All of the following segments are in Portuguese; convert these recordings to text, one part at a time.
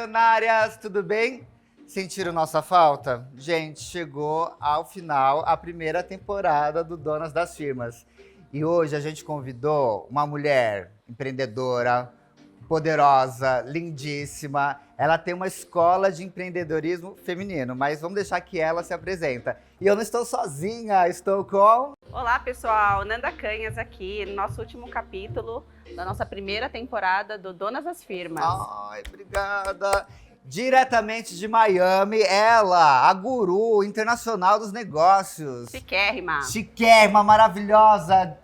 visionárias, tudo bem? Sentiram nossa falta? Gente, chegou ao final a primeira temporada do Donas das Firmas. E hoje a gente convidou uma mulher empreendedora, poderosa, lindíssima. Ela tem uma escola de empreendedorismo feminino, mas vamos deixar que ela se apresenta. E eu não estou sozinha, estou com... Olá pessoal, Nanda Canhas aqui, no nosso último capítulo da nossa primeira temporada do Donas das Firmas. Ai, obrigada. Diretamente de Miami, ela, a guru internacional dos negócios. Chiquérrima. Chiquérrima, maravilhosa.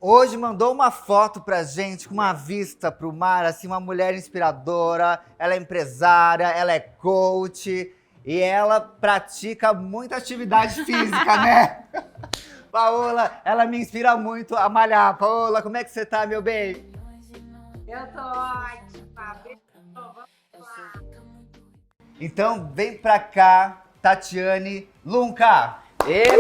Hoje mandou uma foto pra gente com uma vista pro mar, assim, uma mulher inspiradora. Ela é empresária, ela é coach e ela pratica muita atividade física, né? Paola, ela me inspira muito a malhar. Paola, como é que você tá, meu bem? Eu tô ótima. Vamos lá. Então, vem pra cá, Tatiane Lunca. Eba!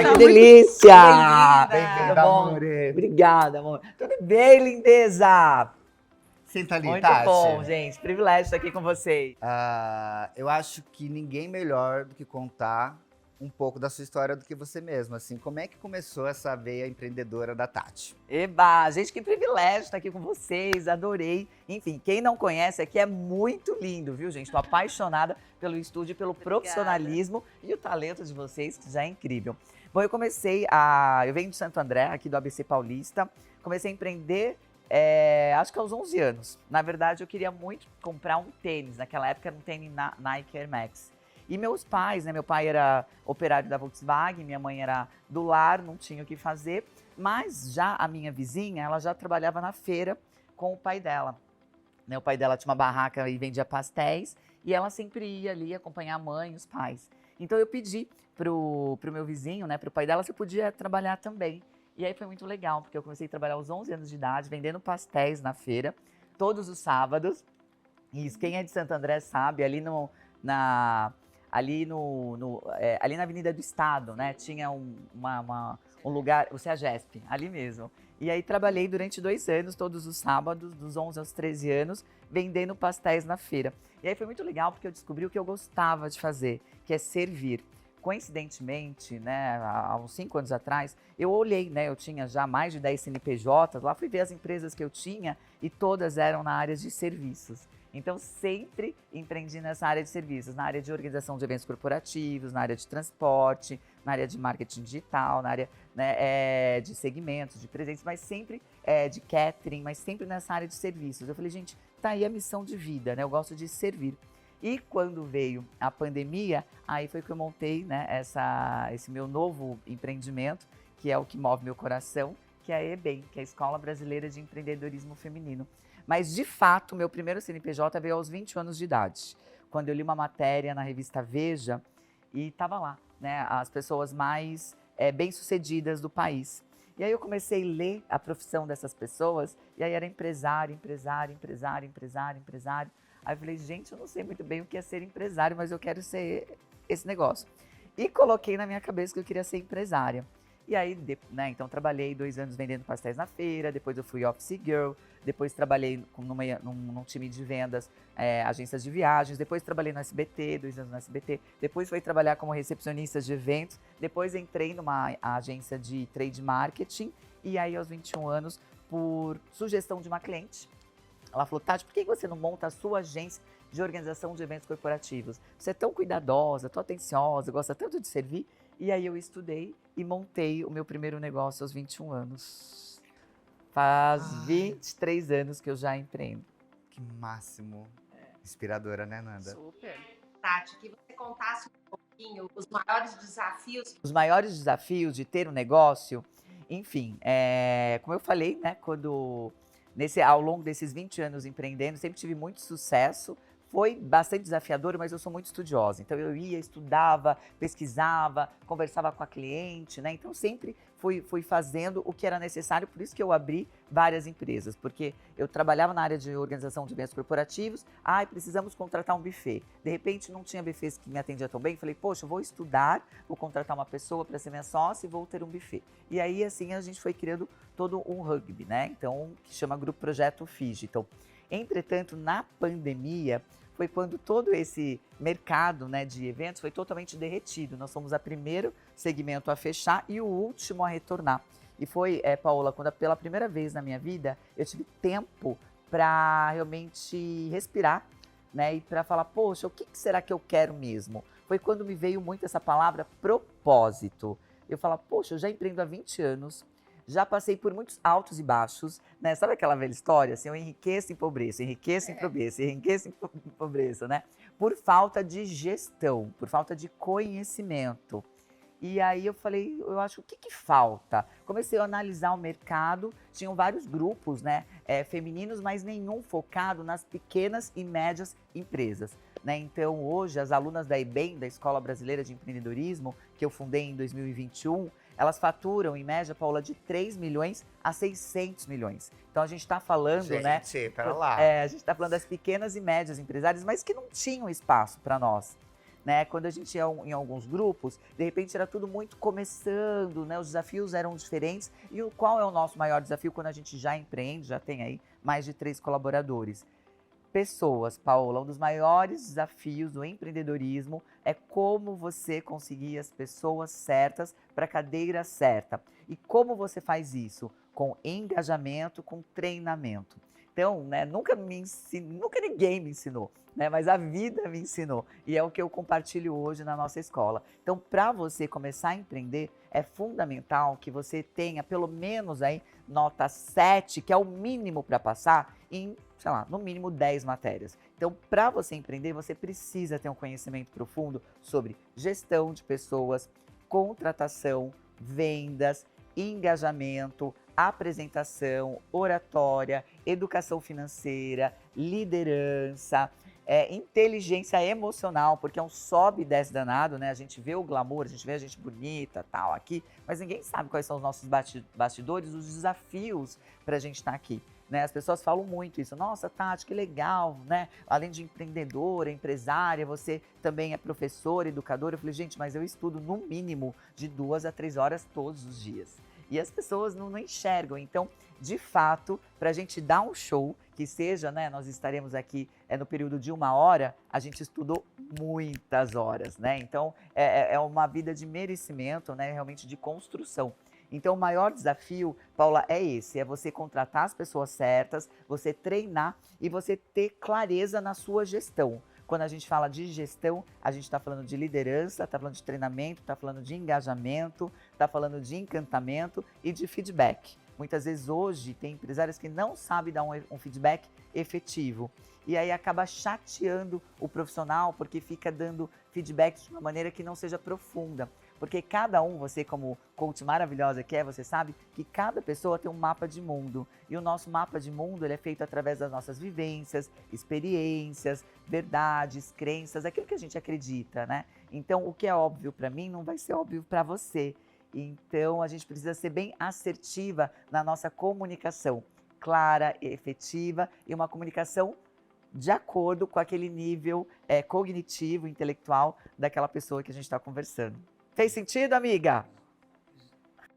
Que delícia! Bem-vinda, Tudo bom? amore. Obrigada, amor. Tudo bem, lindeza? Senta ali, Muito Tati. bom, gente. Privilégio estar aqui com vocês. Eu acho que ninguém melhor do que contar um pouco da sua história do que você mesma. Assim, como é que começou essa veia empreendedora da Tati? Eba! Gente, que privilégio estar aqui com vocês. Adorei. Enfim, quem não conhece aqui é muito lindo, viu, gente? Tô apaixonada pelo estúdio, pelo profissionalismo e o talento de vocês, que já é incrível. Bom, eu venho de Santo André, aqui do ABC Paulista. Comecei a empreender, acho que aos 11 anos. Na verdade, eu queria muito comprar um tênis. Naquela época era um tênis Nike Air Max. E meus pais, né? Meu pai era operário da Volkswagen, minha mãe era do lar, não tinha o que fazer. Mas já a minha vizinha, ela já trabalhava na feira com o pai dela. Né, o pai dela tinha uma barraca e vendia pastéis. E ela sempre ia ali acompanhar a mãe e os pais. Então eu pedi pro meu vizinho, né, pro pai dela, se eu podia trabalhar também. E aí foi muito legal, porque eu comecei a trabalhar aos 11 anos de idade, vendendo pastéis na feira, todos os sábados. Isso, quem é de Santo André sabe, ali na Avenida do Estado, né, tinha um lugar, o CEAGESP, ali mesmo. E aí trabalhei durante 2 anos, todos os sábados, dos 11 aos 13 anos, vendendo pastéis na feira. E aí foi muito legal, porque eu descobri o que eu gostava de fazer, que é servir. Coincidentemente, né, há uns 5 anos atrás, eu olhei, né, eu tinha já mais de 10 CNPJs, lá fui ver as empresas que eu tinha e todas eram na área de serviços. Então, sempre empreendi nessa área de serviços, na área de organização de eventos corporativos, na área de transporte, na área de marketing digital, na área, né, de segmentos, de presentes, mas sempre de catering, mas sempre nessa área de serviços. Eu falei, gente, tá aí a missão de vida, né? Eu gosto de servir. E quando veio a pandemia, aí foi que eu montei, né, esse meu novo empreendimento, que é o que move meu coração, que é a EBEM, que é a Escola Brasileira de Empreendedorismo Feminino. Mas, de fato, meu primeiro CNPJ veio aos 20 anos de idade, quando eu li uma matéria na revista Veja e estava lá, né, as pessoas mais bem-sucedidas do país. E aí eu comecei a ler a profissão dessas pessoas, e aí era empresário. Aí eu falei, gente, eu não sei muito bem o que é ser empresário, mas eu quero ser esse negócio. E coloquei na minha cabeça que eu queria ser empresária. E aí, né, então trabalhei 2 anos vendendo pastéis na feira, depois eu fui office girl, depois trabalhei num time de vendas, agências de viagens, depois trabalhei no SBT, 2 anos no SBT, depois fui trabalhar como recepcionista de eventos, depois entrei numa agência de trade marketing, e aí aos 21 anos, por sugestão de uma cliente, ela falou, Tati, por que você não monta a sua agência de organização de eventos corporativos? Você é tão cuidadosa, tão atenciosa, gosta tanto de servir. E aí eu estudei e montei o meu primeiro negócio aos 21 anos. Faz 23 anos que eu já empreendo. Que máximo. Inspiradora, né, Nanda? Super. Tati, que você contasse um pouquinho os maiores desafios. Os maiores desafios de ter um negócio, enfim, como eu falei, né, ao longo desses 20 anos empreendendo, sempre tive muito sucesso. Foi bastante desafiador, mas eu sou muito estudiosa. Então eu ia, estudava, pesquisava, conversava com a cliente, né? Então sempre fui fazendo o que era necessário, por isso que eu abri várias empresas, porque eu trabalhava na área de organização de eventos corporativos, precisamos contratar um buffet. De repente não tinha buffets que me atendia tão bem, falei, poxa, eu vou estudar, vou contratar uma pessoa para ser minha sócia e vou ter um buffet. E aí assim a gente foi criando todo um rugby, né? Então, que chama Grupo Projeto Figital. Entretanto, na pandemia, foi quando todo esse mercado, né, de eventos foi totalmente derretido. Nós fomos o primeiro segmento a fechar e o último a retornar. E foi, Paola, quando pela primeira vez na minha vida eu tive tempo para realmente respirar, né, e para falar, poxa, o que será que eu quero mesmo? Foi quando me veio muito essa palavra propósito. Eu falo, poxa, eu já empreendo há 20 anos, já passei por muitos altos e baixos, né? Sabe aquela velha história, assim, eu enriqueço e empobreço, enriqueço e empobreço, enriqueço e empobreço, né? Por falta de gestão, por falta de conhecimento. E aí eu falei, eu acho, o que que falta? Comecei a analisar o mercado, tinham vários grupos, né, femininos, mas nenhum focado nas pequenas e médias empresas, né? Então hoje as alunas da EBEM, da Escola Brasileira de Empreendedorismo, que eu fundei em 2021, elas faturam, em média, Paula, de 3 milhões a 600 milhões. Então a gente está falando, né? Pera lá. A gente está falando das pequenas e médias empresárias, mas que não tinham espaço para nós. Né? Quando a gente ia em alguns grupos, de repente era tudo muito começando, né? Os desafios eram diferentes. E qual é o nosso maior desafio quando a gente já empreende, já tem aí mais de 3 colaboradores? Pessoas, Paola, um dos maiores desafios do empreendedorismo é como você conseguir as pessoas certas para a cadeira certa. E como você faz isso? Com engajamento, com treinamento. Então, né, nunca ninguém me ensinou, né, mas a vida me ensinou. E é o que eu compartilho hoje na nossa escola. Então, para você começar a empreender, é fundamental que você tenha pelo menos aí nota 7, que é o mínimo para passar, em, sei lá, no mínimo 10 matérias. Então, para você empreender, você precisa ter um conhecimento profundo sobre gestão de pessoas, contratação, vendas, engajamento, apresentação, oratória, educação financeira, liderança, inteligência emocional, porque é um sobe e desce danado, né? A gente vê o glamour, a gente vê a gente bonita, tal, aqui, mas ninguém sabe quais são os nossos bastidores, os desafios para a gente estar aqui. Né, as pessoas falam muito isso, nossa, Tati, que legal, né? Além de empreendedora, empresária, você também é professora, educadora. Eu falei, gente, mas eu estudo no mínimo de 2 a 3 horas todos os dias. E as pessoas não enxergam. Então, de fato, para a gente dar um show, que seja, né? Nós estaremos aqui no período de 1 hora, a gente estudou muitas horas, né? Então, é uma vida de merecimento, né? Realmente de construção. Então, o maior desafio, Paula, é esse, é você contratar as pessoas certas, você treinar e você ter clareza na sua gestão. Quando a gente fala de gestão, a gente está falando de liderança, está falando de treinamento, está falando de engajamento, está falando de encantamento e de feedback. Muitas vezes hoje tem empresários que não sabem dar um feedback efetivo. E aí acaba chateando o profissional porque fica dando feedback de uma maneira que não seja profunda. Porque cada um, você como coach maravilhosa que é, você sabe que cada pessoa tem um mapa de mundo. E o nosso mapa de mundo ele é feito através das nossas vivências, experiências, verdades, crenças, aquilo que a gente acredita, né? Então, o que é óbvio para mim não vai ser óbvio para você. Então, a gente precisa ser bem assertiva na nossa comunicação, clara, efetiva e uma comunicação de acordo com aquele nível cognitivo, intelectual daquela pessoa que a gente está conversando. Fez sentido, amiga?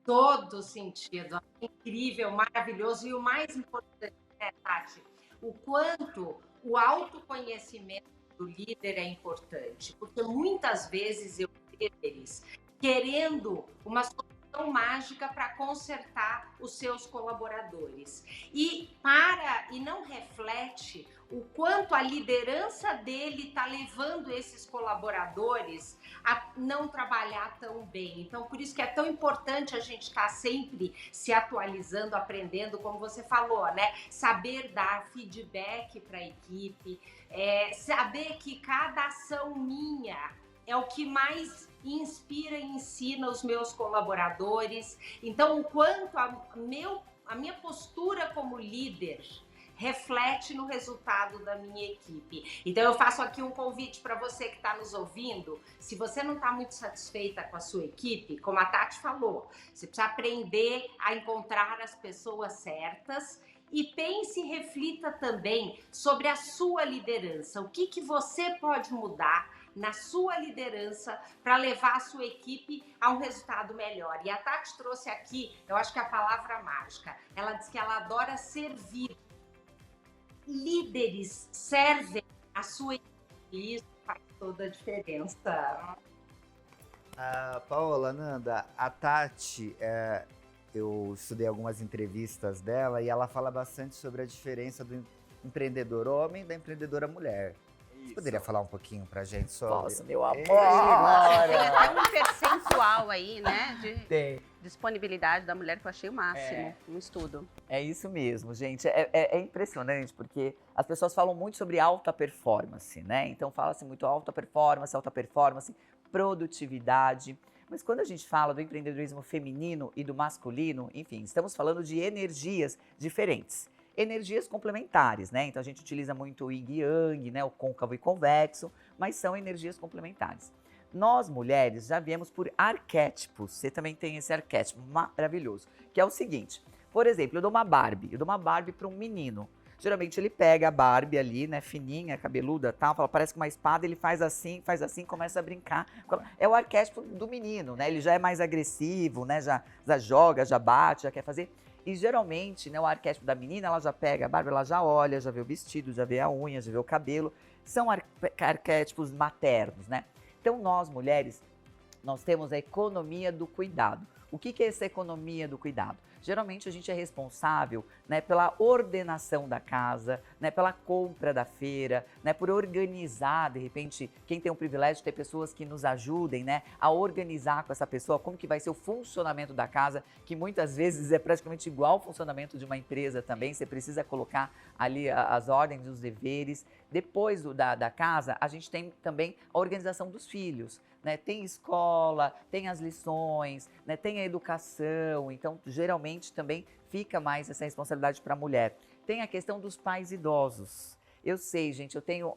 Todo sentido. Incrível, maravilhoso. E o mais importante, né, Tati? O quanto o autoconhecimento do líder é importante. Porque muitas vezes eu vejo eles querendo uma solução mágica para consertar os seus colaboradores. E não reflete o quanto a liderança dele está levando esses colaboradores a não trabalhar tão bem. Então, por isso que é tão importante a gente estar sempre se atualizando, aprendendo, como você falou, né? Saber dar feedback para a equipe, saber que cada ação minha é o que mais inspira e ensina os meus colaboradores. Então, o quanto a minha postura como líder reflete no resultado da minha equipe. Então, eu faço aqui um convite para você que está nos ouvindo. Se você não está muito satisfeita com a sua equipe, como a Tati falou, você precisa aprender a encontrar as pessoas certas e pense e reflita também sobre a sua liderança. O que você pode mudar na sua liderança para levar a sua equipe a um resultado melhor. E a Tati trouxe aqui, eu acho que a palavra mágica. Ela diz que ela adora servir. líderes servem a sua equipe, isso faz toda a diferença. Paola, Nanda, a Tati, eu estudei algumas entrevistas dela e ela fala bastante sobre a diferença do empreendedor homem e da empreendedora mulher. Você poderia falar um pouquinho pra gente sobre? Posso, meu amor. Ei, Tem Glória! até um percentual aí, né, de Tem. disponibilidade da mulher que eu achei o máximo, um estudo. É isso mesmo, gente. É impressionante porque as pessoas falam muito sobre alta performance, né? Então fala-se muito alta performance, produtividade. Mas quando a gente fala do empreendedorismo feminino e do masculino, enfim, estamos falando de energias diferentes. Energias complementares, né? Então a gente utiliza muito o yin e yang, né? O côncavo e convexo, mas são energias complementares. Nós, mulheres, já viemos por arquétipos. Você também tem esse arquétipo maravilhoso, que é o seguinte. Por exemplo, eu dou uma Barbie para um menino. Geralmente ele pega a Barbie ali, né, fininha, cabeluda, tal, fala, parece com uma espada, ele faz assim, começa a brincar. É o arquétipo do menino, né? Ele já é mais agressivo, né? Já joga, já bate, já quer fazer. E geralmente, né, o arquétipo da menina, ela já pega a Barbie, ela já olha, já vê o vestido, já vê a unha, já vê o cabelo. São arquétipos maternos, né? Então nós, mulheres, nós temos a economia do cuidado. O que é essa economia do cuidado? Geralmente a gente é responsável, né, pela ordenação da casa, né, pela compra da feira, né, por organizar, de repente, quem tem o privilégio de ter pessoas que nos ajudem, né, a organizar com essa pessoa como que vai ser o funcionamento da casa, que muitas vezes é praticamente igual ao funcionamento de uma empresa também, você precisa colocar ali as ordens, os deveres. Depois da casa, a gente tem também a organização dos filhos. Né, tem escola, tem as lições, né, tem a educação, então geralmente também fica mais essa responsabilidade para a mulher. Tem a questão dos pais idosos. Eu sei, gente, eu tenho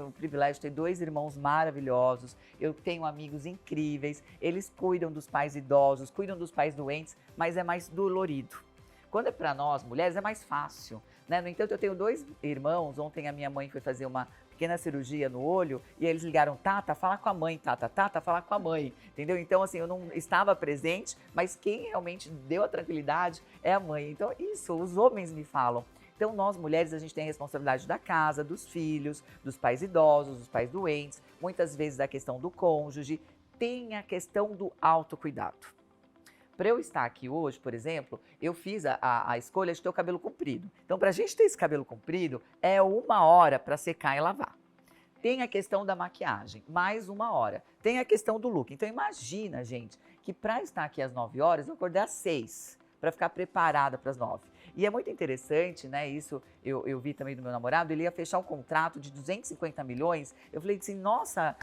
o privilégio de ter 2 irmãos maravilhosos, eu tenho amigos incríveis, eles cuidam dos pais idosos, cuidam dos pais doentes, mas é mais dolorido. Quando é para nós, mulheres, é mais fácil. Né? No entanto, eu tenho 2 irmãos, ontem a minha mãe foi fazer uma pequena cirurgia no olho e eles ligaram, Tata, fala com a mãe, Tata, fala com a mãe, entendeu? Então, assim, eu não estava presente, mas quem realmente deu a tranquilidade é a mãe. Então, isso, os homens me falam. Então, nós mulheres, a gente tem a responsabilidade da casa, dos filhos, dos pais idosos, dos pais doentes, muitas vezes a questão do cônjuge, tem a questão do autocuidado. Para eu estar aqui hoje, por exemplo, eu fiz a escolha de ter o cabelo comprido. Então, para a gente ter esse cabelo comprido, é 1 hora para secar e lavar. Tem a questão da maquiagem, mais 1 hora. Tem a questão do look. Então, imagina, gente, que para estar aqui às 9 horas, eu acordei às 6, para ficar preparada para as 9. E é muito interessante, né? Isso eu vi também do meu namorado, ele ia fechar um contrato de 250 milhões. Eu falei assim, nossa,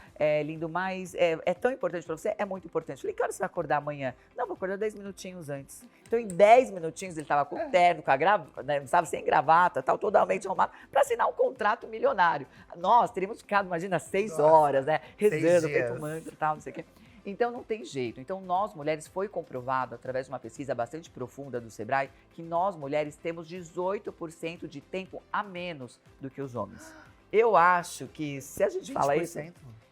lindo, mas é tão importante para você? É muito importante. Eu falei, que hora você vai acordar amanhã? Não, vou acordar 10 minutinhos antes. Então, em 10 minutinhos, ele estava com o terno, com a gravata, né, estava sem gravata, tal, totalmente arrumado, para assinar um contrato milionário. Nós teríamos ficado, imagina, 6 horas, né? Rezando, feito mantra, tal, não sei o quê. Então não tem jeito. Então nós mulheres, foi comprovado através de uma pesquisa bastante profunda do Sebrae, que nós mulheres temos 18% de tempo a menos do que os homens. Eu acho que se a gente fala isso...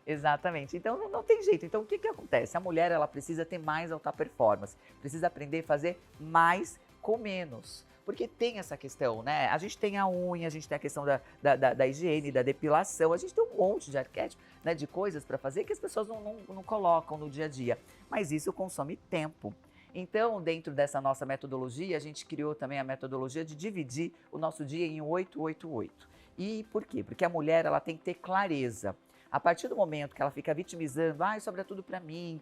Exatamente. Então não tem jeito. Então o que acontece? A mulher, ela precisa ter mais alta performance, precisa aprender a fazer mais com menos. Porque tem essa questão, né? A gente tem a unha, a gente tem a questão da higiene, da depilação, a gente tem um monte de arquétipos, né, de coisas para fazer que as pessoas não colocam no dia a dia. Mas isso consome tempo. Então, dentro dessa nossa metodologia, a gente criou também a metodologia de dividir o nosso dia em 888. E por quê? Porque a mulher, ela tem que ter clareza. A partir do momento que ela fica vitimizando, sobra tudo para mim,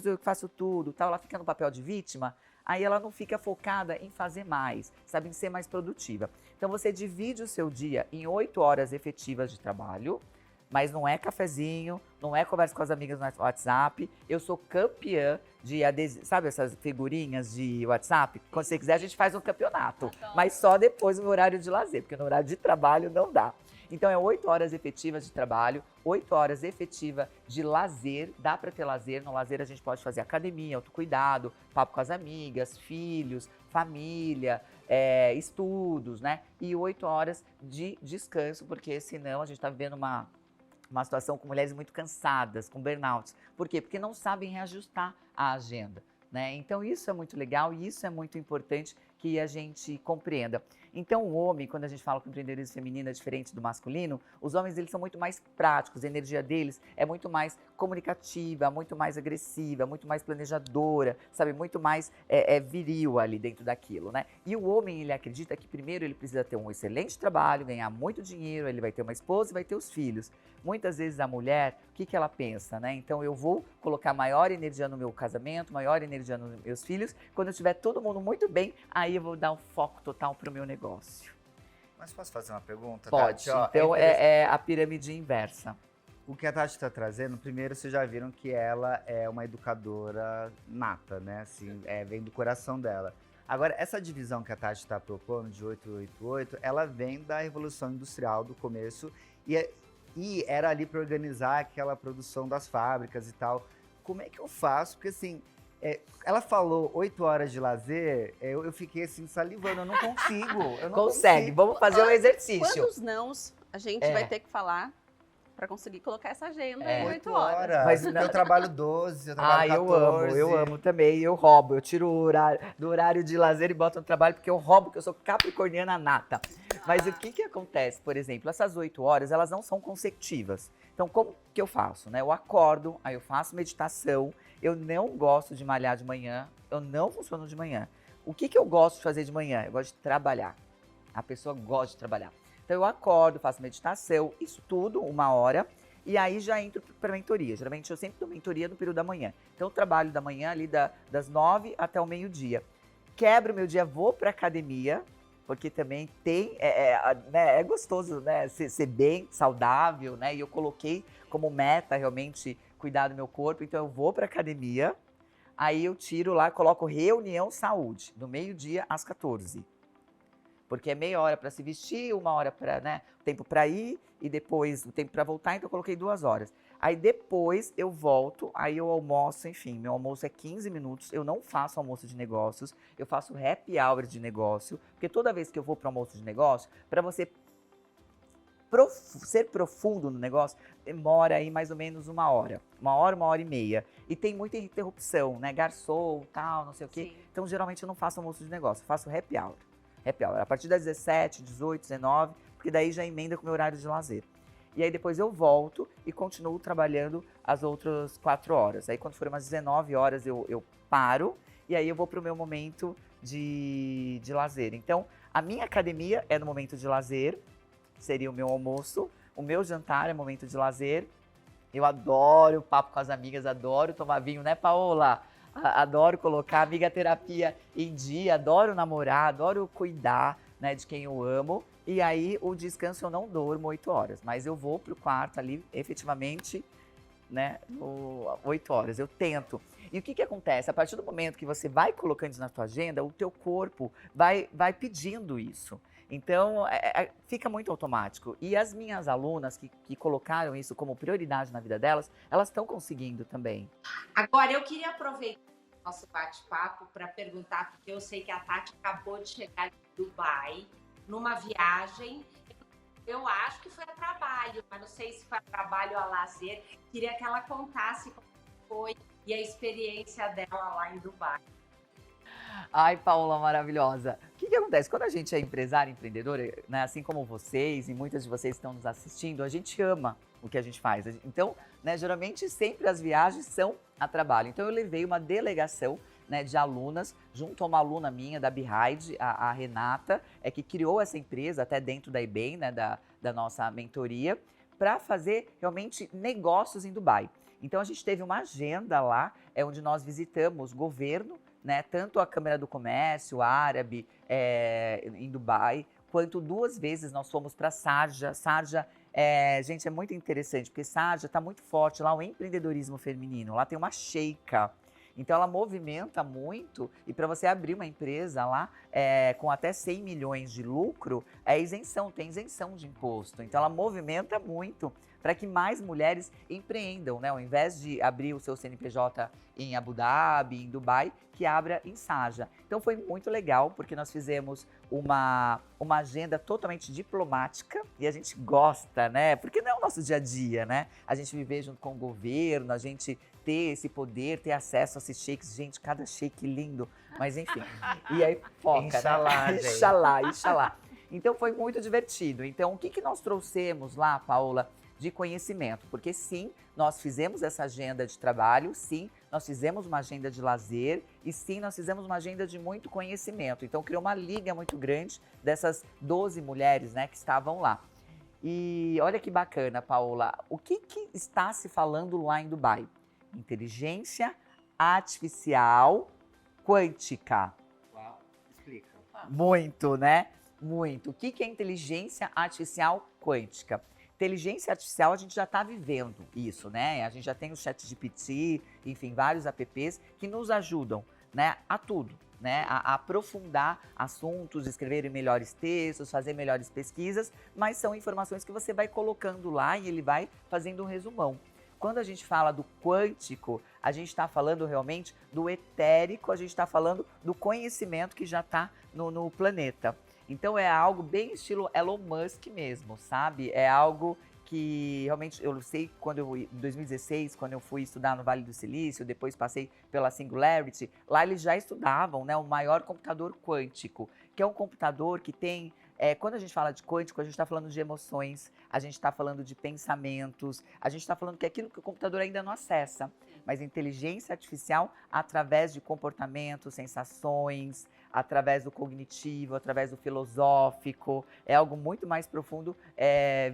eu faço tudo, tal, ela fica no papel de vítima, aí ela não fica focada em fazer mais, sabe, em ser mais produtiva. Então você divide o seu dia em 8 horas efetivas de trabalho, mas não é cafezinho, não é conversa com as amigas no WhatsApp. Eu sou campeã de sabe essas figurinhas de WhatsApp? Quando você quiser, a gente faz um campeonato, mas só depois do meu horário de lazer, porque no horário de trabalho não dá. Então é 8 horas efetivas de trabalho, 8 horas efetiva de lazer. Dá para ter lazer. No lazer a gente pode fazer academia, autocuidado, papo com as amigas, filhos, família, estudos, né? E 8 horas de descanso, porque senão a gente está vivendo uma situação com mulheres muito cansadas, com burnout. Por quê? Porque não sabem reajustar a agenda. Né? Então isso é muito legal e isso é muito importante que a gente compreenda. Então, o homem, quando a gente fala que o empreendedorismo feminino é diferente do masculino, os homens eles são muito mais práticos, a energia deles é muito mais comunicativa, muito mais agressiva, muito mais planejadora, sabe? Muito mais viril ali dentro daquilo, né? E o homem, ele acredita que primeiro ele precisa ter um excelente trabalho, ganhar muito dinheiro, ele vai ter uma esposa e vai ter os filhos. Muitas vezes a mulher, o que ela pensa, né? Então eu vou colocar maior energia no meu casamento, maior energia nos meus filhos, quando eu tiver todo mundo muito bem, aí eu vou dar o foco total para o meu negócio. Mas posso fazer uma pergunta, Pode. Tati? Ó, Então interessante. é a pirâmide inversa. O que a Tati está trazendo, primeiro vocês já viram que ela é uma educadora nata, né? Assim, vem do coração dela. Agora, essa divisão que a Tati está propondo, de 888, ela vem da Revolução Industrial do começo e era ali para organizar aquela produção das fábricas e tal. Como é que eu faço? Porque assim, ela falou 8 horas de lazer, eu fiquei assim salivando, eu não consigo. Eu não Consegue, consigo. vamos fazer um exercício. Quantos nãos a gente vai ter que falar para conseguir colocar essa agenda em 8 horas? Mas Mas eu trabalho 12, eu trabalho 14. eu amo também, eu roubo, eu tiro o horário, do horário de lazer e boto no trabalho, porque eu roubo, porque eu sou capricorniana nata. Mas o que acontece, por exemplo, essas 8 horas, elas não são consecutivas. Então, como que eu faço, né? Eu acordo, aí eu faço meditação, eu não gosto de malhar de manhã, eu não funciono de manhã. O que eu gosto de fazer de manhã? Eu gosto de trabalhar. A pessoa gosta de trabalhar. Então eu acordo, faço meditação, isso tudo, 1 hora, e aí já entro para mentoria. Geralmente eu sempre dou mentoria no período da manhã. Então eu trabalho da manhã ali das 9 até o meio-dia. Quebro meu dia, vou para academia, porque também tem, né, é gostoso, né, ser bem saudável, né? E eu coloquei como meta realmente cuidar do meu corpo, então eu vou para academia, aí eu tiro lá, coloco reunião saúde, do meio-dia às 14. Porque é meia hora para se vestir, 1 hora para, né, tempo para ir e depois o tempo para voltar, então eu coloquei 2 horas. Aí depois eu volto, aí eu almoço, enfim, meu almoço é 15 minutos, eu não faço almoço de negócios, eu faço happy hour de negócio, porque toda vez que eu vou para almoço de negócio, para você ser profundo no negócio, demora aí mais ou menos 1 hora. 1 hora e meia. E tem muita interrupção, né, garçom, tal, não sei o quê. Sim. Então geralmente eu não faço almoço de negócio, eu faço happy hour. Happy hour, a partir das 17, 18, 19, porque daí já emenda com o meu horário de lazer. E aí depois eu volto e continuo trabalhando as outras 4 horas. Aí quando for umas 19 horas eu paro e aí eu vou para o meu momento de lazer. Então a minha academia é no momento de lazer, seria o meu almoço. O meu jantar é momento de lazer. Eu adoro papo com as amigas, adoro tomar vinho, né, Paola? Adoro colocar a amiga terapia em dia, adoro namorar, adoro cuidar, né, de quem eu amo. E aí o descanso eu não durmo 8 horas, mas eu vou pro quarto ali efetivamente, né, 8 horas, eu tento. E o que acontece? A partir do momento que você vai colocando isso na tua agenda, o teu corpo vai pedindo isso. Então, fica muito automático. E as minhas alunas que colocaram isso como prioridade na vida delas, elas estão conseguindo também. Agora, eu queria aproveitar o nosso bate-papo para perguntar, porque eu sei que a Tati acabou de chegar em Dubai, numa viagem. Eu acho que foi a trabalho, mas não sei se foi a trabalho ou a lazer. Queria que ela contasse como foi e a experiência dela lá em Dubai. Ai, Paola, maravilhosa. O que acontece? Quando a gente é empresária, empreendedora, né, assim como vocês e muitas de vocês estão nos assistindo, a gente ama o que a gente faz. Então, né, geralmente sempre as viagens são a trabalho. Então eu levei uma delegação, né, de alunas, junto a uma aluna minha da Behind, a Renata, que criou essa empresa até dentro da IBEM, né, da nossa mentoria, para fazer realmente negócios em Dubai. Então a gente teve uma agenda lá, onde nós visitamos governo, né, tanto a Câmara do Comércio Árabe em Dubai, quanto 2 vezes nós fomos para Sharjah. Sharjah, gente, é muito interessante, porque Sharjah está muito forte lá, o empreendedorismo feminino. Lá tem uma sheika. Então ela movimenta muito, e para você abrir uma empresa lá com até 100 milhões de lucro, tem isenção de imposto. Então ela movimenta muito para que mais mulheres empreendam, né? Ao invés de abrir o seu CNPJ em Abu Dhabi, em Dubai, que abra em Sharjah. Então foi muito legal, porque nós fizemos uma agenda totalmente diplomática, e a gente gosta, né? Porque não é o nosso dia a dia, né? A gente viver junto com o governo, a gente ter esse poder, ter acesso a esses shakes. Gente, cada shake lindo, mas enfim. E aí foca, Inxalá, né? gente. Inxalá, inxalá. Então foi muito divertido. Então o que que nós trouxemos lá, Paola, de conhecimento? Porque sim, nós fizemos essa agenda de trabalho, sim, nós fizemos uma agenda de lazer e sim, nós fizemos uma agenda de muito conhecimento. Então criou uma liga muito grande dessas 12 mulheres, né, que estavam lá. E olha que bacana, Paola, o que que está se falando lá em Dubai? Inteligência artificial quântica. Uau, explica. Muito, né? Muito. O que que é inteligência artificial quântica? Inteligência artificial, a gente já está vivendo isso, né? A gente já tem o ChatGPT, enfim, vários apps que nos ajudam, né, a tudo, né? A aprofundar assuntos, escrever melhores textos, fazer melhores pesquisas, mas são informações que você vai colocando lá e ele vai fazendo um resumão. Quando a gente fala do quântico, a gente está falando realmente do etérico, a gente está falando do conhecimento que já está no planeta. Então é algo bem estilo Elon Musk mesmo, sabe? É algo que realmente eu sei em 2016, quando eu fui estudar no Vale do Silício, depois passei pela Singularity, lá eles já estudavam, né, o maior computador quântico, que é um computador que tem, quando a gente fala de quântico, a gente está falando de emoções, a gente está falando de pensamentos, a gente está falando que é aquilo que o computador ainda não acessa, mas inteligência artificial através de comportamentos, sensações, através do cognitivo, através do filosófico, é algo muito mais profundo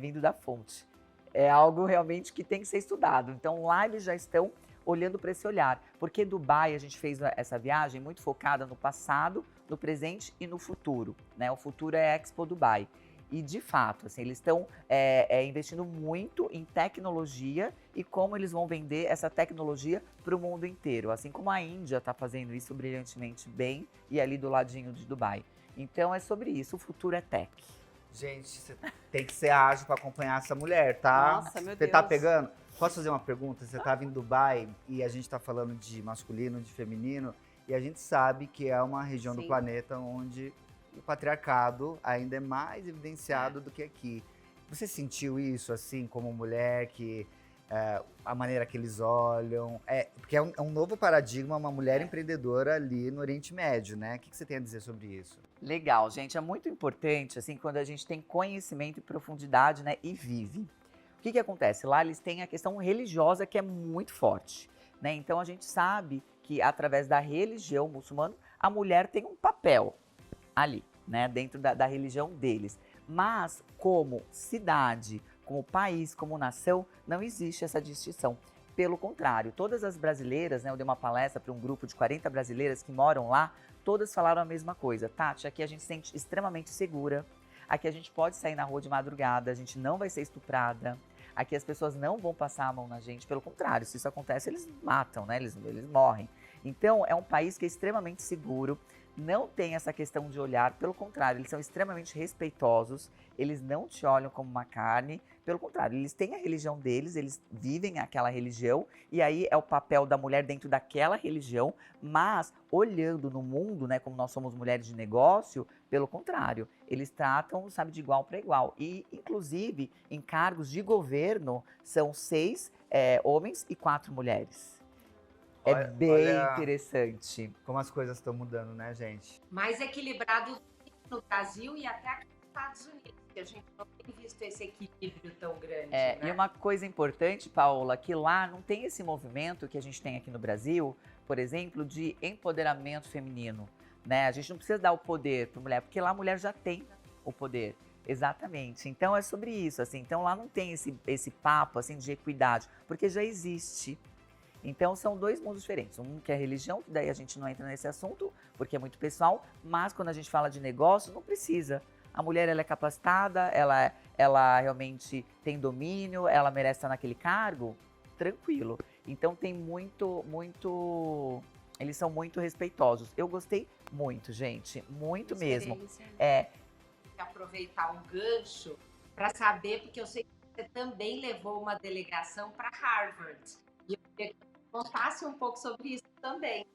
vindo da fonte. É algo realmente que tem que ser estudado. Então lá eles já estão olhando para esse olhar, porque Dubai a gente fez essa viagem muito focada no passado, no presente e no futuro, né? O futuro é a Expo Dubai. E, de fato, assim, eles estão investindo muito em tecnologia e como eles vão vender essa tecnologia para o mundo inteiro. Assim como a Índia está fazendo isso brilhantemente bem e ali do ladinho de Dubai. Então, é sobre isso. O futuro é tech. Gente, você tem que ser ágil para acompanhar essa mulher, tá? Nossa, meu Você tá Deus. pegando? Posso fazer uma pergunta? Você estava em Dubai e a gente está falando de masculino, de feminino, e a gente sabe que é uma região do Sim. planeta onde o patriarcado ainda é mais evidenciado do que aqui. Você sentiu isso, assim, como mulher, que a maneira que eles olham? Porque é um novo paradigma, uma mulher empreendedora ali no Oriente Médio, né? O que você tem a dizer sobre isso? Legal, gente. É muito importante, assim, quando a gente tem conhecimento e profundidade, né, e vive. O que que acontece? Lá eles têm a questão religiosa que é muito forte, né? Então a gente sabe que através da religião muçulmana, a mulher tem um papel ali, né, dentro da religião deles. Mas como cidade, como país, como nação, não existe essa distinção. Pelo contrário, todas as brasileiras, né, eu dei uma palestra para um grupo de 40 brasileiras que moram lá, todas falaram a mesma coisa. Tati, aqui a gente se sente extremamente segura, aqui a gente pode sair na rua de madrugada, a gente não vai ser estuprada, aqui as pessoas não vão passar a mão na gente, pelo contrário, se isso acontece, eles matam, né, eles morrem. Então, é um país que é extremamente seguro, não tem essa questão de olhar, pelo contrário, eles são extremamente respeitosos, eles não te olham como uma carne, pelo contrário, eles têm a religião deles, eles vivem aquela religião, e aí é o papel da mulher dentro daquela religião, mas olhando no mundo, né, como nós somos mulheres de negócio, pelo contrário, eles tratam, sabe, de igual para igual. E, inclusive, em cargos de governo, são 6 homens e 4 mulheres. É bem interessante. Como as coisas estão mudando, né, gente? Mais equilibrado no Brasil e até aqui nos Estados Unidos, que a gente não tem visto esse equilíbrio tão grande, né? E uma coisa importante, Paola, que lá não tem esse movimento que a gente tem aqui no Brasil, por exemplo, de empoderamento feminino, né? A gente não precisa dar o poder para a mulher, porque lá a mulher já tem o poder. Exatamente. Então é sobre isso, assim. Então lá não tem esse papo assim de equidade, porque já existe. Então são 2 mundos diferentes. Um que é religião, que daí a gente não entra nesse assunto, porque é muito pessoal, mas quando a gente fala de negócio, não precisa. A mulher, ela é capacitada, ela realmente tem domínio, ela merece estar naquele cargo, tranquilo. Então tem eles são muito respeitosos. Eu gostei muito, gente, muito mesmo. Aproveitar um gancho para saber, porque eu sei que você também levou uma delegação para Harvard. E eu queria que você contasse um pouco sobre isso também.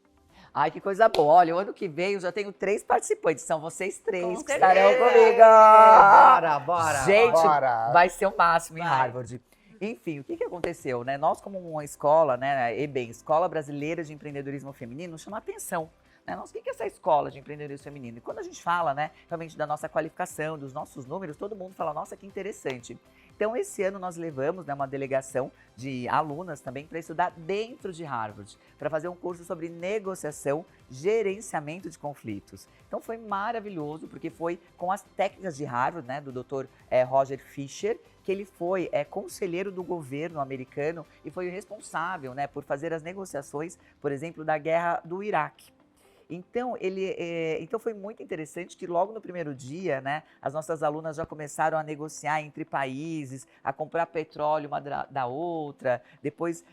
Ai, que coisa boa. Olha, o ano que vem eu já tenho 3 participantes. São vocês 3 Com que certeza. estarão comigo. Bora! Gente, bora. vai ser o máximo em Vai. Harvard. Enfim, o que aconteceu, né? Nós, como uma escola, né, EBEM, Escola Brasileira de Empreendedorismo Feminino, chama atenção né? Nossa, o que é essa escola de empreendedorismo feminino? E quando a gente fala, né, realmente da nossa qualificação, dos nossos números, todo mundo fala, nossa, que interessante. Então, esse ano nós levamos, né, uma delegação de alunas também para estudar dentro de Harvard, para fazer um curso sobre negociação, gerenciamento de conflitos. Então, foi maravilhoso, porque foi com as técnicas de Harvard, né, do Dr. Roger Fisher, que ele foi conselheiro do governo americano e foi o responsável, né, por fazer as negociações, por exemplo, da guerra do Iraque. Então, então foi muito interessante que logo no primeiro dia, né, as nossas alunas já começaram a negociar entre países, a comprar petróleo uma da outra, depois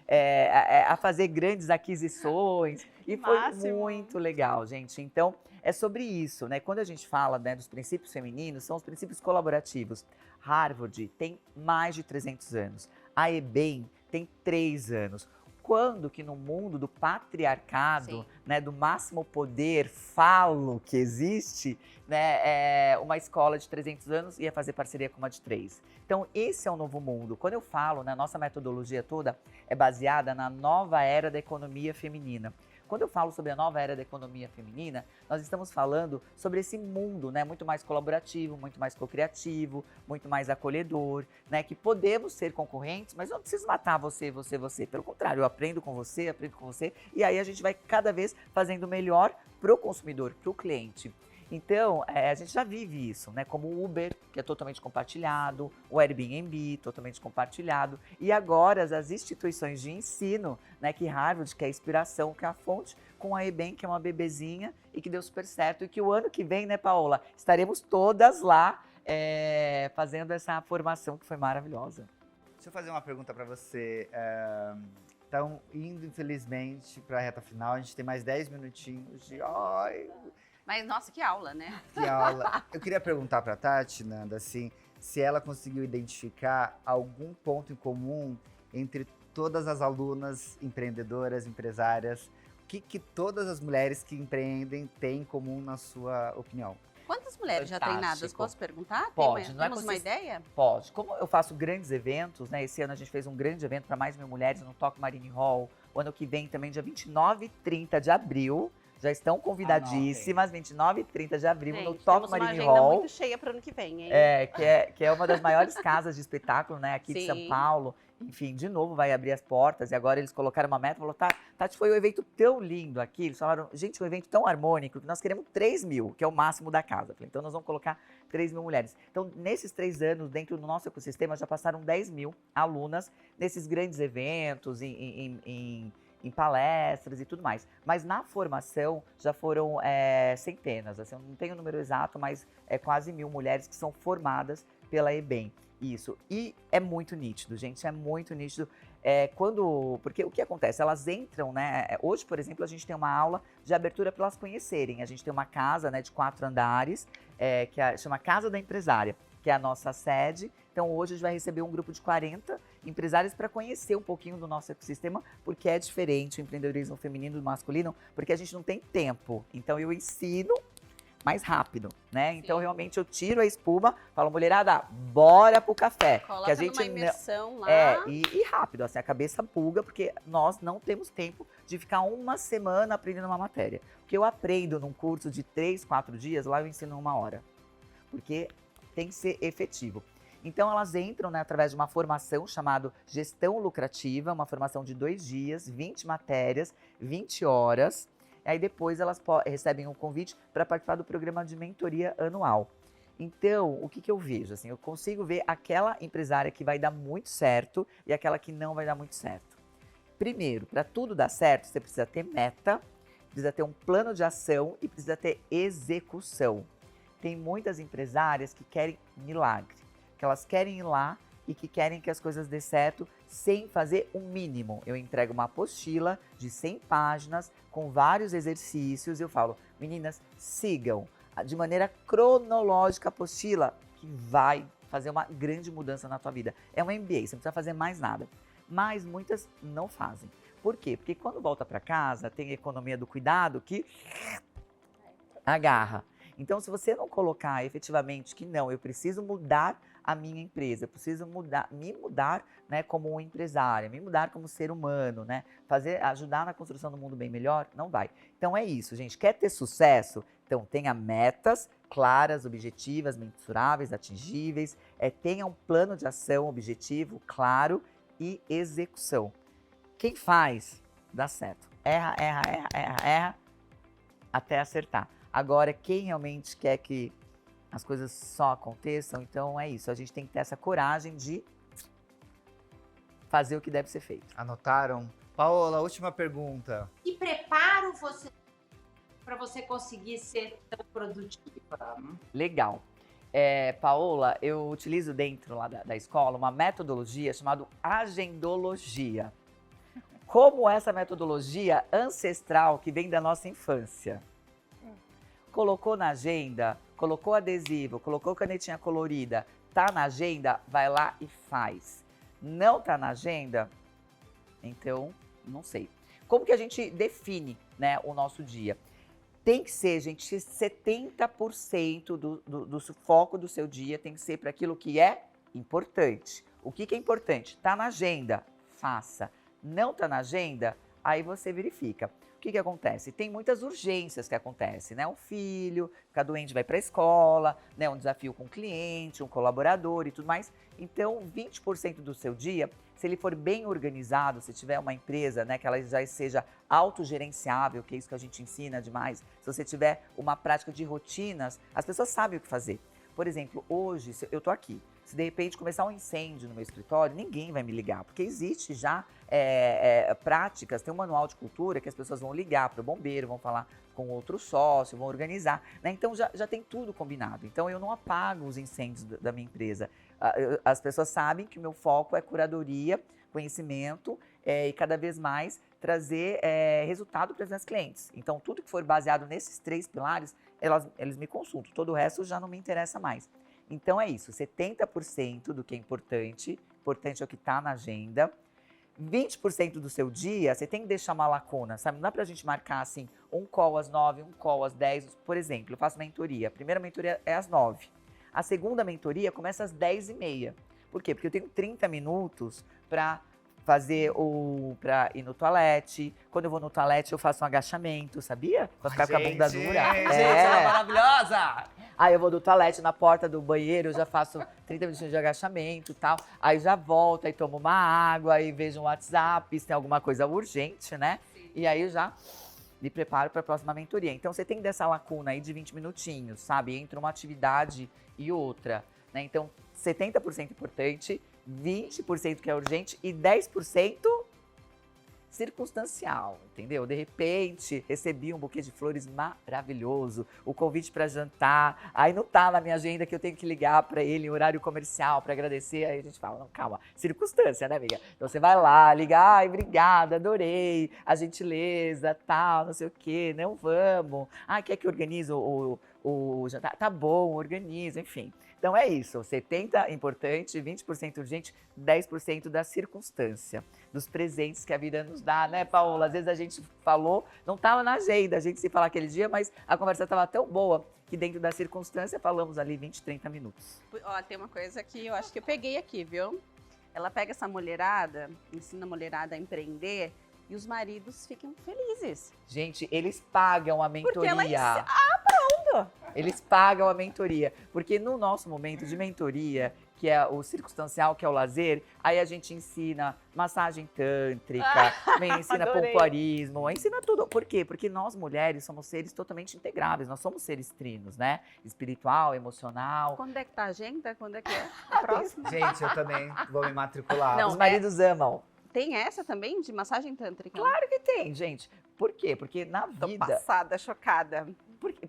a fazer grandes aquisições. E foi Máximo. muito legal, gente. Então, é sobre isso, né? Quando a gente fala, né, dos princípios femininos, são os princípios colaborativos. Harvard tem mais de 300 anos. A EBEM tem 3 anos. Quando que no mundo do patriarcado, né, do máximo poder falo que existe, né, uma escola de 300 anos ia fazer parceria com uma de 3. Então, esse é o novo mundo. Quando eu falo, né, nossa metodologia toda é baseada na nova era da economia feminina. Quando eu falo sobre a nova era da economia feminina, nós estamos falando sobre esse mundo, né, muito mais colaborativo, muito mais cocriativo, muito mais acolhedor, né, que podemos ser concorrentes, mas eu não preciso matar você. Pelo contrário, eu aprendo com você, e aí a gente vai cada vez fazendo melhor para o consumidor, para o cliente. Então, a gente já vive isso, né? Como o Uber, que é totalmente compartilhado, o Airbnb, totalmente compartilhado, e agora as instituições de ensino, né? Que Harvard, que é a inspiração, que é a fonte, com a EBEM, que é uma bebezinha e que deu super certo, e que o ano que vem, né, Paola, estaremos todas lá fazendo essa formação que foi maravilhosa. Deixa eu fazer uma pergunta para você. Então, indo, infelizmente, para a reta final, a gente tem mais 10 minutinhos de... Ai, Mas, nossa, que aula, né? que aula. Eu queria perguntar para a Tati, Nanda, assim, se ela conseguiu identificar algum ponto em comum entre todas as alunas empreendedoras, empresárias. O que todas as mulheres que empreendem têm em comum, na sua opinião? Quantas mulheres já Fantástico. treinadas? Posso perguntar? Pode, não é Temos uma ideia? Pode. Como eu faço grandes eventos, né? Esse ano a gente fez um grande evento para mais 1.000 mulheres no Toque Marine Hall. O ano que vem também, dia 29 e 30 de abril. Já estão convidadíssimas, 29 e 30 de abril, no Gente, Toque temos uma Marine agenda Hall. muito cheia para o ano que vem, hein? Que é uma das maiores casas de espetáculo, né, aqui de São Sim. Paulo. Enfim, de novo vai abrir as portas e agora eles colocaram uma meta, falou, Tati, foi um evento tão lindo aqui, eles falaram, gente, um evento tão harmônico que nós queremos 3.000, que é o máximo da casa. Falei, então nós vamos colocar 3.000 mulheres. Então, nesses 3 anos, dentro do nosso ecossistema, já passaram 10.000 alunas nesses grandes eventos, em palestras e tudo mais. Mas na formação já foram centenas, assim, eu não tenho o número exato, mas é quase 1.000 mulheres que são formadas pela EBEM. Isso. E é muito nítido, gente, é muito nítido. Porque o que acontece? Elas entram, né? Hoje, por exemplo, a gente tem uma aula de abertura para elas conhecerem. A gente tem uma casa, né, de 4 andares, que chama Casa da Empresária, que é a nossa sede. Então, hoje a gente vai receber um grupo de 40 empresários para conhecer um pouquinho do nosso ecossistema, porque é diferente o empreendedorismo feminino do masculino, porque a gente não tem tempo. Então, eu ensino mais rápido, né? Então, realmente, eu tiro a espuma, falo, mulherada, bora pro café. Coloca que a gente numa imersão lá. e rápido, assim, a cabeça buga, porque nós não temos tempo de ficar uma semana aprendendo uma matéria. O que eu aprendo num curso de 3, 4 dias, lá eu ensino em 1 hora. Porque tem que ser efetivo. Então, elas entram, né, através de uma formação chamada Gestão Lucrativa, uma formação de 2 dias, 20 matérias, 20 horas. Aí depois elas recebem um convite para participar do programa de mentoria anual. Então, o que eu vejo? Assim, eu consigo ver aquela empresária que vai dar muito certo e aquela que não vai dar muito certo. Primeiro, para tudo dar certo, você precisa ter meta, precisa ter um plano de ação e precisa ter execução. Tem muitas empresárias que querem milagre, que elas querem ir lá e que querem que as coisas dê certo sem fazer o mínimo. Eu entrego uma apostila de 100 páginas com vários exercícios e eu falo, meninas, sigam de maneira cronológica a apostila que vai fazer uma grande mudança na tua vida. É um MBA, você não precisa fazer mais nada. Mas muitas não fazem. Por quê? Porque quando volta para casa, tem a economia do cuidado que agarra. Então, se você não colocar efetivamente que não, eu preciso mudar a minha empresa, eu preciso mudar, me mudar, né, como um empresário, me mudar como ser humano, né, ajudar na construção do mundo bem melhor, não vai. Então é isso, gente, quer ter sucesso? Então tenha metas claras, objetivas, mensuráveis, atingíveis, tenha um plano de ação objetivo, claro e execução. Quem faz, dá certo. Erra, erra, erra, erra, erra, até acertar. Agora, quem realmente quer que as coisas só aconteçam, então é isso. A gente tem que ter essa coragem de fazer o que deve ser feito. Anotaram? Paola, última pergunta. Que preparo você para você conseguir ser tão produtiva? Legal. Paola, eu utilizo dentro lá da escola uma metodologia chamada agendologia. Como essa metodologia ancestral que vem da nossa infância. Colocou na agenda, colocou adesivo, colocou canetinha colorida, tá na agenda, vai lá e faz. Não tá na agenda? Então, não sei. Como que a gente define, né, o nosso dia? Tem que ser, gente, 70% do foco do seu dia tem que ser para aquilo que é importante. O que é importante? Tá na agenda, faça. Não tá na agenda, aí você verifica. O que acontece? Tem muitas urgências que acontecem, né? Um filho fica doente, vai para a escola, né? Um desafio com um cliente, um colaborador e tudo mais. Então, 20% do seu dia, se ele for bem organizado, se tiver uma empresa, né, que ela já seja autogerenciável, que é isso que a gente ensina demais, se você tiver uma prática de rotinas, as pessoas sabem o que fazer. Por exemplo, hoje, eu tô aqui. Se de repente começar um incêndio no meu escritório, ninguém vai me ligar, porque existe já práticas, tem um manual de cultura que as pessoas vão ligar para o bombeiro, vão falar com outro sócio, vão organizar, né? Então já tem tudo combinado. Então eu não apago os incêndios da minha empresa. As pessoas sabem que o meu foco é curadoria, conhecimento e cada vez mais trazer resultado para os meus clientes. Então tudo que for baseado nesses 3 pilares, eles me consultam, todo o resto já não me interessa mais. Então é isso, 70% do que é importante é o que está na agenda. 20% do seu dia, você tem que deixar uma lacuna, sabe? Não dá pra gente marcar assim, um call às 9, um call às 10. Por exemplo, eu faço mentoria. A primeira mentoria é às 9. A segunda mentoria começa às 10h30. Por quê? Porque eu tenho 30 minutos para pra ir no toalete. Quando eu vou no toalete, eu faço um agachamento, sabia? Pra ficar com a bunda dura. Gente, ela é maravilhosa! Aí eu vou do toalete na porta do banheiro, eu já faço 30 minutinhos de agachamento e tal. Aí já volto, aí tomo uma água, aí vejo um WhatsApp, se tem alguma coisa urgente, né? Sim. E aí eu já me preparo para a próxima mentoria. Então você tem dessa lacuna aí de 20 minutinhos, sabe? Entre uma atividade e outra, né? Então 70% importante, 20% que é urgente e 10% circunstancial, entendeu? De repente, recebi um buquê de flores maravilhoso, o convite para jantar, aí não tá na minha agenda que eu tenho que ligar para ele em horário comercial para agradecer, aí a gente fala, não, calma, circunstância, né, amiga? Então você vai lá, liga, ai, obrigada, adorei, a gentileza, tal, não sei o quê, não vamos, quer que eu organize o jantar? Tá bom, organizo, enfim. Então é isso, 70% importante, 20% urgente, 10% da circunstância, dos presentes que a vida nos dá, né, Paola? Às vezes a gente falou, não estava na agenda, a gente se falar aquele dia, mas a conversa estava tão boa que dentro da circunstância falamos ali 20, 30 minutos. Ó, tem uma coisa que eu acho que eu peguei aqui, viu? Ela pega essa mulherada, ensina a mulherada a empreender e os maridos ficam felizes. Gente, eles pagam a mentoria. Porque ela Eles pagam a mentoria, porque no nosso momento de mentoria, que é o circunstancial, que é o lazer, aí a gente ensina massagem tântrica, ensina pompoarismo, ensina tudo. Por quê? Porque nós mulheres somos seres totalmente integráveis, nós somos seres trinos, né? Espiritual, emocional. Quando é que tá a agenda? Quando é que é? A próxima? Gente, eu também vou me matricular. Não, Os maridos amam. Tem essa também de massagem tântrica? Claro que tem, gente. Por quê? Porque na Tô vida... passada, chocada.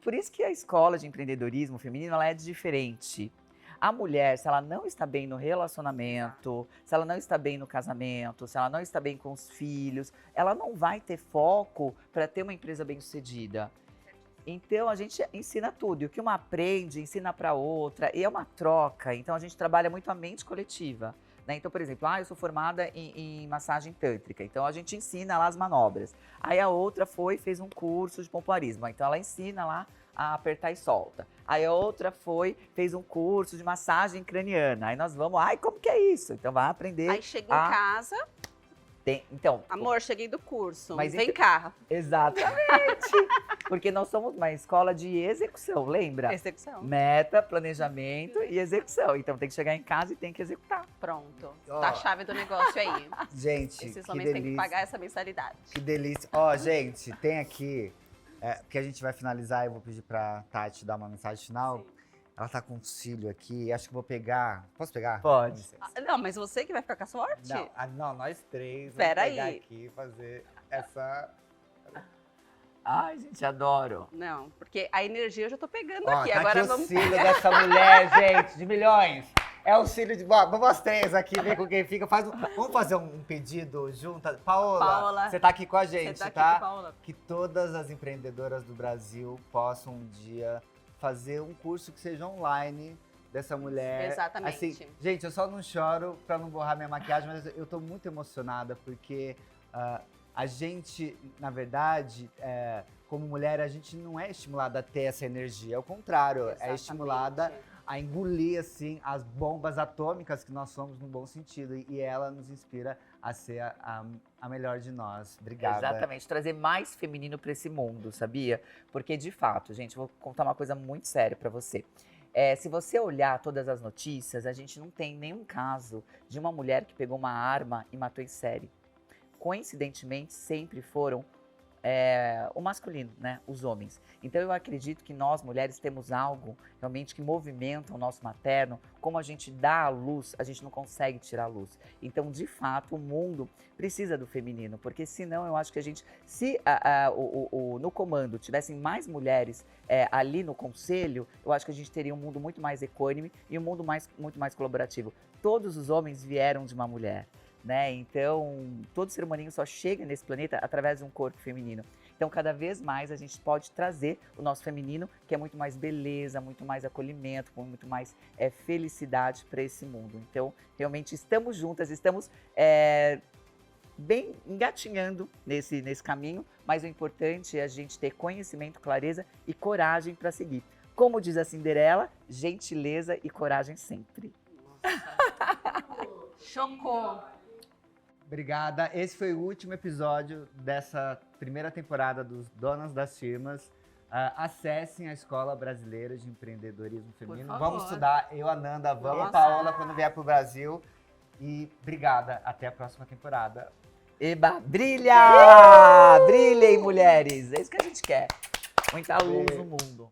Por isso que a escola de empreendedorismo feminino ela é diferente. A mulher, se ela não está bem no relacionamento, se ela não está bem no casamento, se ela não está bem com os filhos, ela não vai ter foco para ter uma empresa bem-sucedida. Então a gente ensina tudo. E o que uma aprende, ensina para outra. E é uma troca. Então a gente trabalha muito a mente coletiva. Né? Então, por exemplo, eu sou formada em massagem tântrica, então a gente ensina lá as manobras. Aí a outra fez um curso de pompoarismo, então ela ensina lá a apertar e solta. Aí a outra fez um curso de massagem craniana. Aí nós vamos, ai, como que é isso? Então vai aprender. Aí chega a- em casa, Então, amor, cheguei do curso, Mas vem então- cá. exatamente. Porque nós somos uma escola de execução, lembra? Execução. Meta, planejamento e execução. Então tem que chegar em casa e tem que executar. Pronto. Ó. Tá a chave do negócio aí. Gente, Esses que homens têm que delícia. pagar essa mensalidade. Que delícia. Ó, gente, tem aqui, porque a gente vai finalizar, eu vou pedir pra Tati dar uma mensagem final. Sim. Ela tá com um cílio aqui, acho que eu vou pegar. Posso pegar? Pode. Com licença. Ah, não, mas você que vai ficar com a sorte? Não, nós três Pera vamos pegar aí. aqui e fazer essa... Ai, gente, adoro. Não, porque a energia eu já tô pegando Ó, aqui. tá Agora aqui vamos. o cílio dessa mulher, gente, de milhões. É o cílio de... Ó, vamos as três aqui, ver com quem fica. Vamos fazer um pedido junto? Paola, você tá aqui com a Você gente, tá aqui, tá? Paola. Que todas as empreendedoras do Brasil possam um dia fazer um curso que seja online dessa mulher. Exatamente. Assim, gente, eu só não choro pra não borrar minha maquiagem, mas eu tô muito emocionada porque a gente, na verdade, como mulher, a gente não é estimulada a ter essa energia. Ao contrário, é Exatamente. estimulada a engolir, assim, as bombas atômicas que nós somos no bom sentido. E ela nos inspira a ser a melhor de nós. Obrigada. Exatamente, trazer mais feminino para esse mundo, sabia? Porque, de fato, gente, vou contar uma coisa muito séria para você. Se você olhar todas as notícias, a gente não tem nenhum caso de uma mulher que pegou uma arma e matou em série. Coincidentemente, sempre foram o masculino, né? Os homens. Então eu acredito que nós, mulheres, temos algo realmente que movimenta o nosso materno. Como a gente dá a luz, a gente não consegue tirar a luz. Então, de fato, o mundo precisa do feminino, porque senão eu acho que a gente, se no comando tivessem mais mulheres ali no conselho, eu acho que a gente teria um mundo muito mais equânime e um mundo muito mais colaborativo. Todos os homens vieram de uma mulher. Né? Então, todo ser humaninho só chega nesse planeta através de um corpo feminino. Então, cada vez mais a gente pode trazer o nosso feminino, que é muito mais beleza, muito mais acolhimento, com muito mais felicidade para esse mundo. Então, realmente estamos juntas, estamos bem engatinhando nesse caminho, mas o importante é a gente ter conhecimento, clareza e coragem para seguir. Como diz a Cinderela, gentileza e coragem sempre. Chocou. Obrigada. Esse foi o último episódio dessa primeira temporada dos Donas das Firmas. Acessem a Escola Brasileira de Empreendedorismo Feminino. favor. Vamos estudar. Eu, Ananda, vamos, Nossa. Paola, quando vier pro Brasil. E obrigada. Até a próxima temporada. Eba, brilha! Brilhem, mulheres! É isso que a gente quer. Muita luz no mundo.